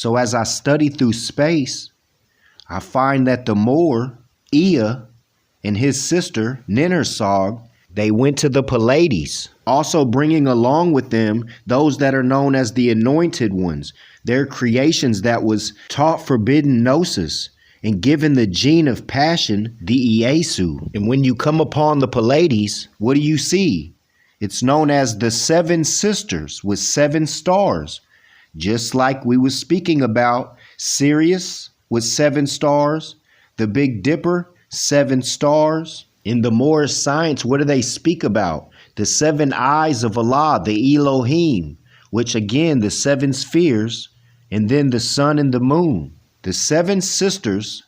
So as I study through space, I find that the Moor, Ea, and his sister, Ninhursag, they went to the Pleiades, also bringing along with them those that are known as the Anointed Ones, their creations that was taught forbidden gnosis and given the gene of passion, the Iesu. And when you come upon the Pleiades, what do you see? It's known as the seven sisters with seven stars, just like we were speaking about Sirius with seven stars, the Big Dipper, seven stars. In the Moorish science, what do they speak about? The seven eyes of Allah, the Elohim, which again, the seven spheres, and then the sun and the moon. The seven sisters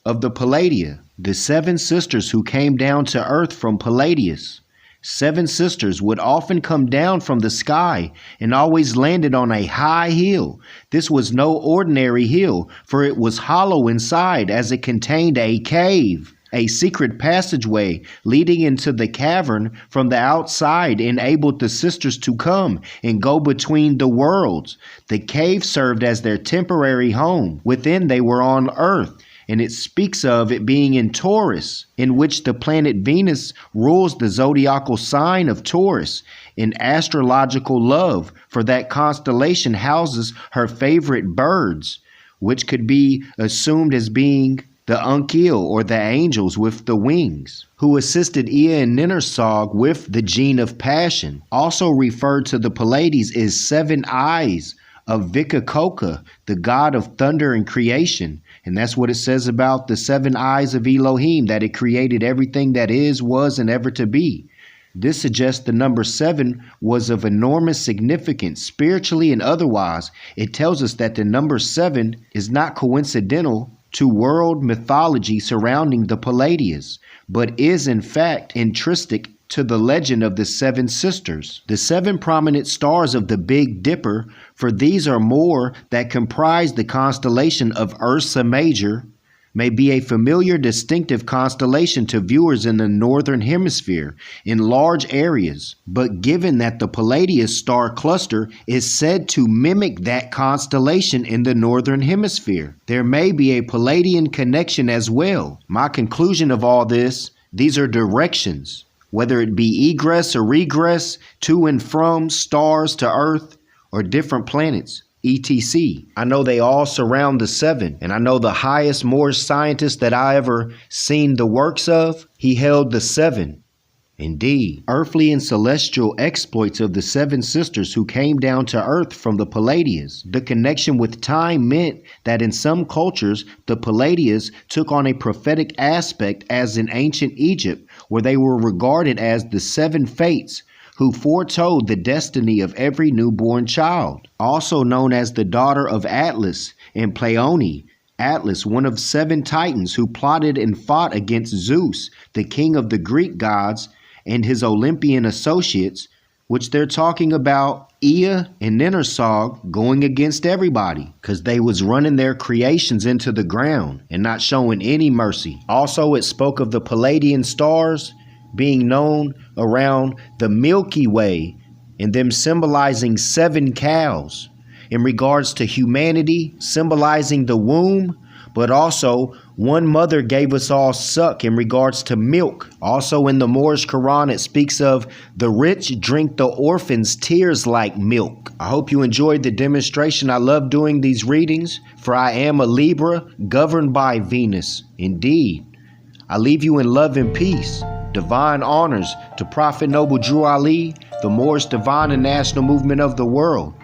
of the Pleiades, the seven sisters who came down to earth from Pleiades. Seven sisters would often come down from the sky and always landed on a high hill. This was no ordinary hill, for it was hollow inside as it contained a cave. A secret passageway leading into the cavern from the outside enabled the sisters to come and go between the worlds. The cave served as their temporary home. Within they were on earth, and it speaks of it being in Taurus, in which the planet Venus rules the zodiacal sign of Taurus. In astrological love, for that constellation houses her favorite birds, which could be assumed as being the Unkil, or the angels with the wings, who assisted Ea and Ninhursag with the gene of passion. Also referred to the Pleiades as seven eyes of Vikakoka, the god of thunder and creation. And that's what it says about the seven eyes of Elohim, that it created everything that is, was, and ever to be. This suggests the number 7 was of enormous significance, spiritually and otherwise. It tells us that the number 7 is not coincidental to world mythology surrounding the Pleiades, but is in fact intrinsic to the legend of the seven sisters. The seven prominent stars of the Big Dipper, for these are more that comprise the constellation of Ursa Major, may be a familiar distinctive constellation to viewers in the northern hemisphere in large areas, but given that the Pleiades star cluster is said to mimic that constellation in the northern hemisphere, there may be a Pleiadian connection as well. My conclusion of all this, these are directions, whether it be egress or regress, to and from stars to Earth or different planets, etc. I know they all surround the 7, and I know the highest Moorish scientist that I ever seen the works of, he held the 7. Indeed, earthly and celestial exploits of the 7 sisters who came down to earth from the Pleiades. The connection with time meant that in some cultures, the Pleiades took on a prophetic aspect, as in ancient Egypt, where they were regarded as the 7 fates who foretold the destiny of every newborn child. Also known as the daughter of Atlas and Pleione, Atlas, one of 7 titans who plotted and fought against Zeus, the king of the Greek gods, and his Olympian associates, which they're talking about Ea and Ninhursag going against everybody, because they was running their creations into the ground and not showing any mercy. Also, it spoke of the Pleiadian stars being known around the Milky Way and them symbolizing 7 cows in regards to humanity, symbolizing the womb, but also one mother gave us all suck in regards to milk. Also in the Moorish Quran, it speaks of the rich drink the orphans' tears like milk. I hope you enjoyed the demonstration. I love doing these readings, for I am a Libra governed by Venus. Indeed, I leave you in love and peace. Divine honors to Prophet Noble Drew Ali, the Moorish divine and national movement of the world.